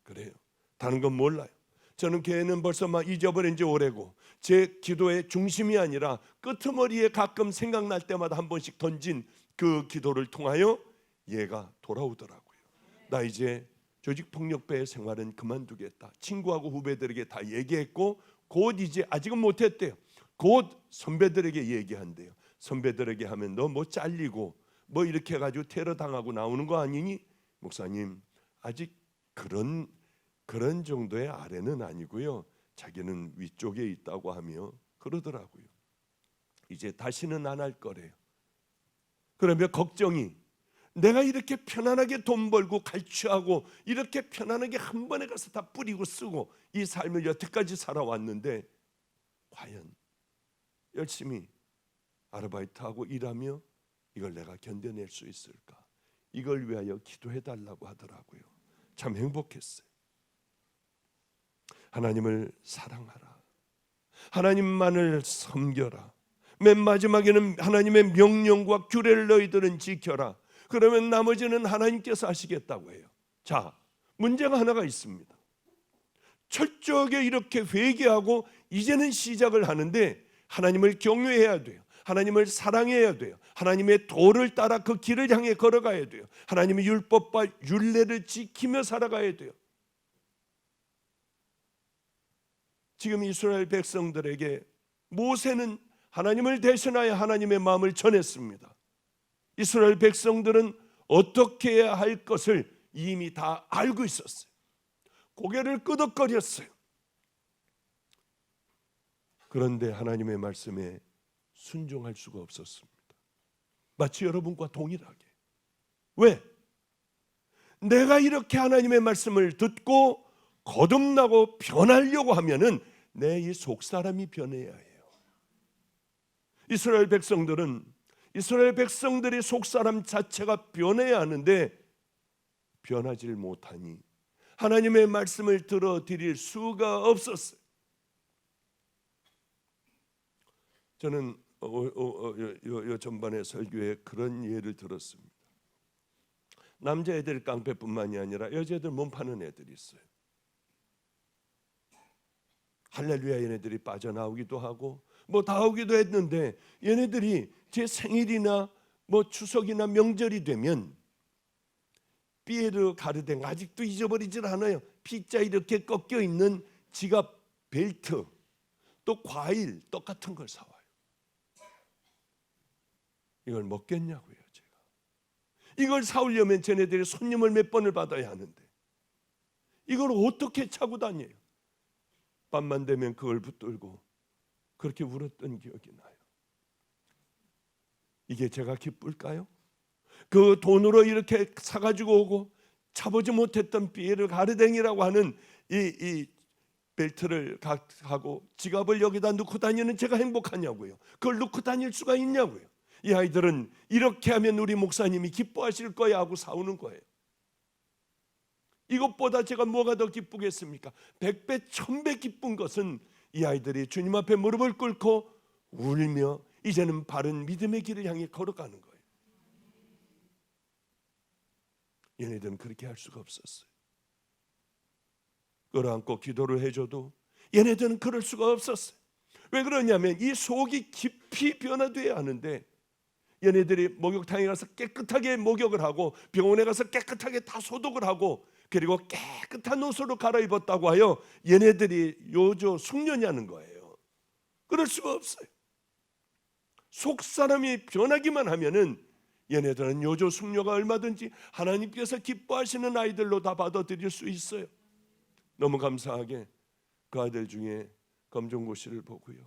Speaker 1: 그래요. 다른 건 몰라요. 저는 교회는 벌써 막 잊어버린 지 오래고 제 기도의 중심이 아니라 끄트머리에 가끔 생각날 때마다 한 번씩 던진 그 기도를 통하여 얘가 돌아오더라고요. 나 이제 조직폭력배의 생활은 그만두겠다. 친구하고 후배들에게 다 얘기했고 곧 이제 아직은 못했대요. 곧 선배들에게 얘기한대요. 선배들에게 하면 너 뭐 잘리고 뭐 이렇게 해가지고 테러 당하고 나오는 거 아니니? 목사님 아직 그런 정도의 아래는 아니고요. 자기는 위쪽에 있다고 하며 그러더라고요. 이제 다시는 안 할 거래요. 그러면 걱정이 내가 이렇게 편안하게 돈 벌고 갈취하고 이렇게 편안하게 한 번에 가서 다 뿌리고 쓰고 이 삶을 여태까지 살아왔는데 과연 열심히 아르바이트하고 일하며 이걸 내가 견뎌낼 수 있을까? 이걸 위하여 기도해달라고 하더라고요. 참 행복했어요. 하나님을 사랑하라. 하나님만을 섬겨라. 맨 마지막에는 하나님의 명령과 규례를 너희들은 지켜라. 그러면 나머지는 하나님께서 하시겠다고 해요. 자, 문제가 하나가 있습니다. 철저하게 이렇게 회개하고 이제는 시작을 하는데 하나님을 경외해야 돼요. 하나님을 사랑해야 돼요. 하나님의 도를 따라 그 길을 향해 걸어가야 돼요. 하나님의 율법과 율례를 지키며 살아가야 돼요. 지금 이스라엘 백성들에게 모세는 하나님을 대신하여 하나님의 마음을 전했습니다. 이스라엘 백성들은 어떻게 해야 할 것을 이미 다 알고 있었어요. 고개를 끄덕거렸어요. 그런데 하나님의 말씀에 순종할 수가 없었습니다. 마치 여러분과 동일하게. 왜? 내가 이렇게 하나님의 말씀을 듣고 거듭나고 변하려고 하면은 내 이 속사람이 변해야 해요. 이스라엘 백성들이 속사람 자체가 변해야 하는데 변하지를 못하니 하나님의 말씀을 들어드릴 수가 없었어요. 저는 요 전반의 설교에 그런 예를 들었습니다. 남자애들 깡패뿐만이 아니라 여자애들 몸 파는 애들이 있어요. 할렐루야 얘네들이 빠져나오기도 하고 뭐 다 오기도 했는데 얘네들이 제 생일이나 뭐 추석이나 명절이 되면 피에르 가르댕 아직도 잊어버리질 않아요. 피자 이렇게 꺾여 있는 지갑 벨트 또 과일 떡 같은 걸 사와요. 이걸 먹겠냐고요. 제가 이걸 사오려면 쟤네들이 손님을 몇 번을 받아야 하는데 이걸 어떻게 차고 다녀요? 밤만 되면 그걸 붙들고 그렇게 울었던 기억이 나요. 이게 제가 기쁠까요? 그 돈으로 이렇게 사가지고 오고 차보지 못했던 피에르 가르댕이라고 하는 이 벨트를 하고 지갑을 여기다 넣고 다니는 제가 행복하냐고요? 그걸 넣고 다닐 수가 있냐고요? 이 아이들은 이렇게 하면 우리 목사님이 기뻐하실 거야 하고 사오는 거예요. 이것보다 제가 뭐가 더 기쁘겠습니까? 100배 1000배 기쁜 것은 이 아이들이 주님 앞에 무릎을 꿇고 울며 이제는 바른 믿음의 길을 향해 걸어가는 거예요. 얘네들은 그렇게 할 수가 없었어요. 끌어안고 기도를 해줘도 얘네들은 그럴 수가 없었어요. 왜 그러냐면 이 속이 깊이 변화돼야 하는데 얘네들이 목욕탕에 가서 깨끗하게 목욕을 하고 병원에 가서 깨끗하게 다 소독을 하고 그리고 깨끗한 옷으로 갈아입었다고 하여 얘네들이 요조 숙녀냐는 거예요. 그럴 수가 없어요. 속 사람이 변하기만 하면은 얘네들은 요조 숙녀가 얼마든지 하나님께서 기뻐하시는 아이들로 다 받아들일 수 있어요. 너무 감사하게 그 아들 중에 검정고시를 보고요.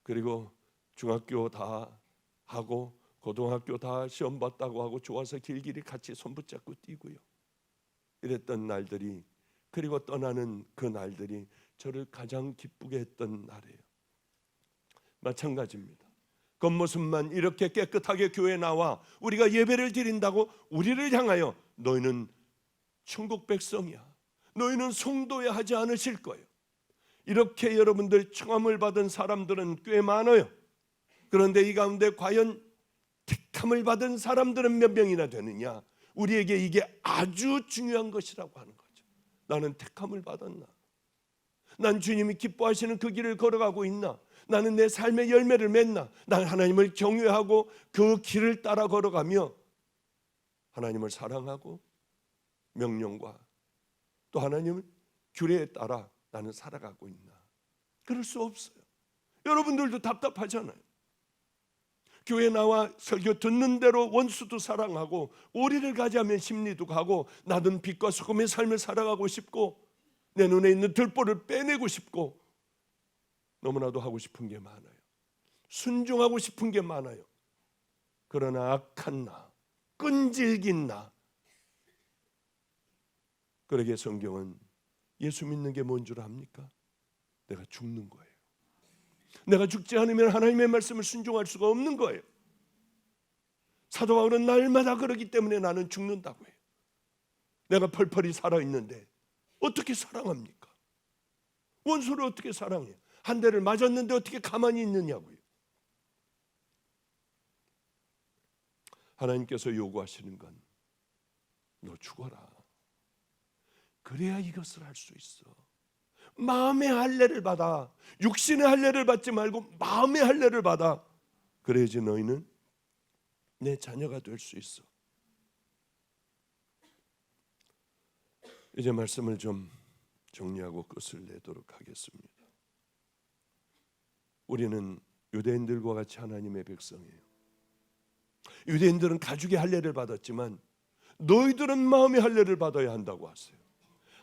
Speaker 1: 그리고 중학교 다 하고 고등학교 다 시험 봤다고 하고 좋아서 길길이 같이 손 붙잡고 뛰고요. 이랬던 날들이, 그리고 떠나는 그 날들이 저를 가장 기쁘게 했던 날이에요. 마찬가지입니다. 겉모습만 이렇게 깨끗하게 교회에 나와 우리가 예배를 드린다고 우리를 향하여 너희는 천국 백성이야, 너희는 성도야 하지 않으실 거예요. 이렇게 여러분들 청함을 받은 사람들은 꽤 많아요. 그런데 이 가운데 과연 택함을 받은 사람들은 몇 명이나 되느냐? 우리에게 이게 아주 중요한 것이라고 하는 거죠. 나는 택함을 받았나? 난 주님이 기뻐하시는 그 길을 걸어가고 있나? 나는 내 삶의 열매를 맺나? 난 하나님을 경외하고 그 길을 따라 걸어가며 하나님을 사랑하고 명령과 또 하나님의 규례에 따라 나는 살아가고 있나? 그럴 수 없어요. 여러분들도 답답하잖아요. 교회 나와 설교 듣는 대로 원수도 사랑하고 오리를 가자면 심리도 가고 나는 빛과 소금의 삶을 살아가고 싶고 내 눈에 있는 들보를 빼내고 싶고 너무나도 하고 싶은 게 많아요. 순종하고 싶은 게 많아요. 그러나 악한 나, 끈질긴 나, 그러게 성경은 예수 믿는 게 뭔 줄 압니까? 내가 죽는 거예요. 내가 죽지 않으면 하나님의 말씀을 순종할 수가 없는 거예요. 사도 바울은 날마다 그러기 때문에 나는 죽는다고 해요. 내가 펄펄이 살아있는데 어떻게 사랑합니까? 원수를 어떻게 사랑해요? 한 대를 맞았는데 어떻게 가만히 있느냐고요. 하나님께서 요구하시는 건 너 죽어라. 그래야 이것을 할 수 있어. 마음의 할례를 받아. 육신의 할례를 받지 말고 마음의 할례를 받아. 그래야지 너희는 내 자녀가 될 수 있어. 이제 말씀을 좀 정리하고 끝을 내도록 하겠습니다. 우리는 유대인들과 같이 하나님의 백성이에요. 유대인들은 가죽의 할례를 받았지만 너희들은 마음의 할례를 받아야 한다고 하세요.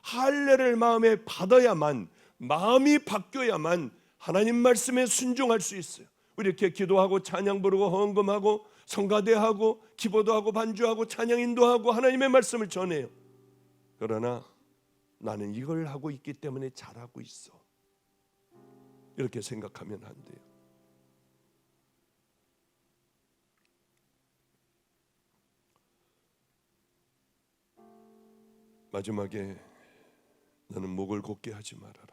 Speaker 1: 할례를 마음에 받아야만, 마음이 바뀌어야만 하나님 말씀에 순종할 수 있어요. 우리 이렇게 기도하고 찬양 부르고 헌금하고 성가대하고 기도도 하고 반주하고 찬양 인도하고 하나님의 말씀을 전해요. 그러나 나는 이걸 하고 있기 때문에 잘하고 있어, 이렇게 생각하면 안 돼요. 마지막에 너는 목을 곧게 하지 말아라.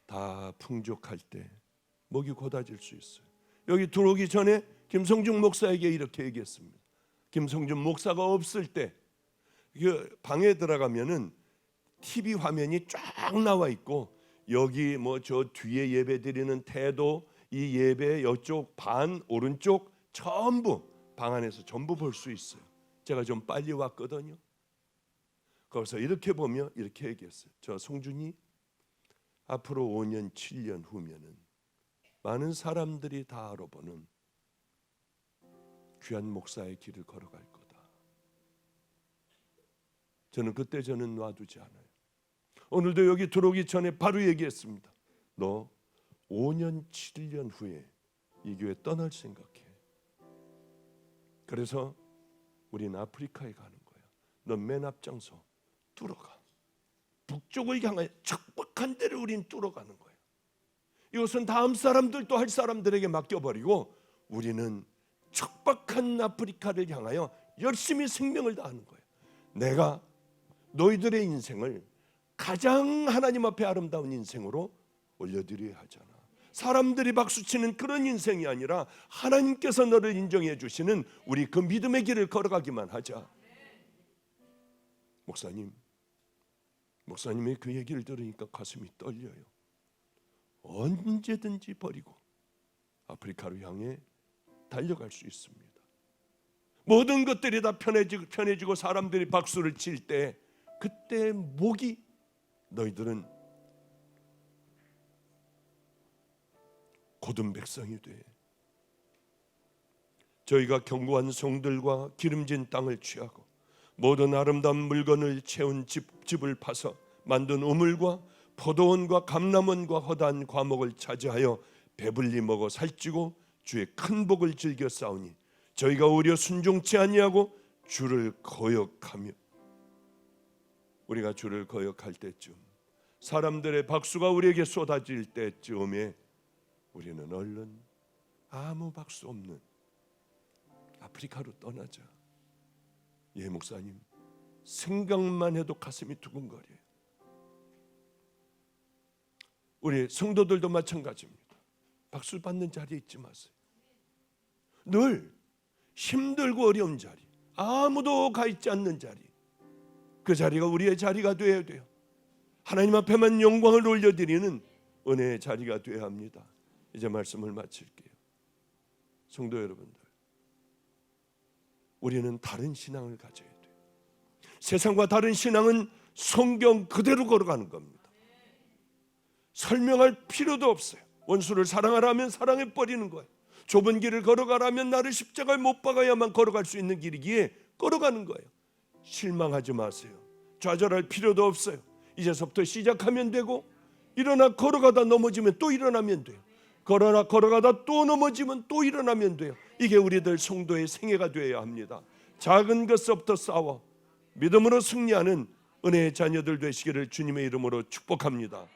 Speaker 1: 다 풍족할 때 목이 곧아질 수 있어요. 여기 들어오기 전에 김성준 목사에게 이렇게 얘기했습니다. 김성준 목사가 없을 때 그 방에 들어가면은 TV 화면이 쫙 나와 있고 여기 뭐 저 뒤에 예배 드리는 태도, 이 예배 이쪽 반 오른쪽 전부 방 안에서 전부 볼 수 있어요. 제가 좀 빨리 왔거든요. 거기서 이렇게 보며 이렇게 얘기했어요. 저 성준이 앞으로 5년 7년 후면은 많은 사람들이 다 알아보는 귀한 목사의 길을 걸어갈 거다. 저는 놔두지 않아요. 오늘도 여기 들어오기 전에 바로 얘기했습니다. 너 5년 7년 후에 이 교회 떠날 생각해. 그래서 우리는 아프리카에 가는 거야. 너 맨 앞장서 뚫어가. 북쪽을 향해 척박한 데를 우린 뚫어가는 거예요. 이것은 다음 사람들도 할 사람들에게 맡겨버리고 우리는 척박한 아프리카를 향하여 열심히 생명을 다하는 거예요. 내가 너희들의 인생을 가장 하나님 앞에 아름다운 인생으로 올려드려야 하잖아. 사람들이 박수치는 그런 인생이 아니라 하나님께서 너를 인정해 주시는 우리 그 믿음의 길을 걸어가기만 하자. 목사님의 그 얘기를 들으니까 가슴이 떨려요. 언제든지 버리고 아프리카로 향해 달려갈 수 있습니다. 모든 것들이 다 편해지고 사람들이 박수를 칠 때 그때 목이 너희들은 고든 백성이 돼. 저희가 견고한 성들과 기름진 땅을 취하고 모든 아름다운 물건을 채운 집을 파서 만든 우물과 포도원과 감람원과 허다한 과목을 차지하여 배불리 먹어 살찌고 주의 큰 복을 즐겨 싸우니 저희가 오히려 순종치 아니하고 주를 거역하며, 우리가 주를 거역할 때쯤, 사람들의 박수가 우리에게 쏟아질 때쯤에 우리는 얼른 아무 박수 없는 아프리카로 떠나자. 예, 목사님, 생각만 해도 가슴이 두근거려요. 우리 성도들도 마찬가지입니다. 박수 받는 자리에 있지 마세요. 늘 힘들고 어려운 자리, 아무도 가 있지 않는 자리, 그 자리가 우리의 자리가 되어야 돼요. 하나님 앞에만 영광을 올려드리는 은혜의 자리가 되어야 합니다. 이제 말씀을 마칠게요. 성도 여러분들, 우리는 다른 신앙을 가져야 돼요. 세상과 다른 신앙은 성경 그대로 걸어가는 겁니다. 설명할 필요도 없어요. 원수를 사랑하라면 사랑해 버리는 거예요. 좁은 길을 걸어가라면 나를 십자가에 못 박아야만 걸어갈 수 있는 길이기에 걸어가는 거예요. 실망하지 마세요. 좌절할 필요도 없어요. 이제서부터 시작하면 되고, 일어나 걸어가다 넘어지면 또 일어나면 돼요. 걸어가다 또 넘어지면 또 일어나면 돼요. 이게 우리들 성도의 생애가 되어야 합니다. 작은 것부터 싸워 믿음으로 승리하는 은혜의 자녀들 되시기를 주님의 이름으로 축복합니다.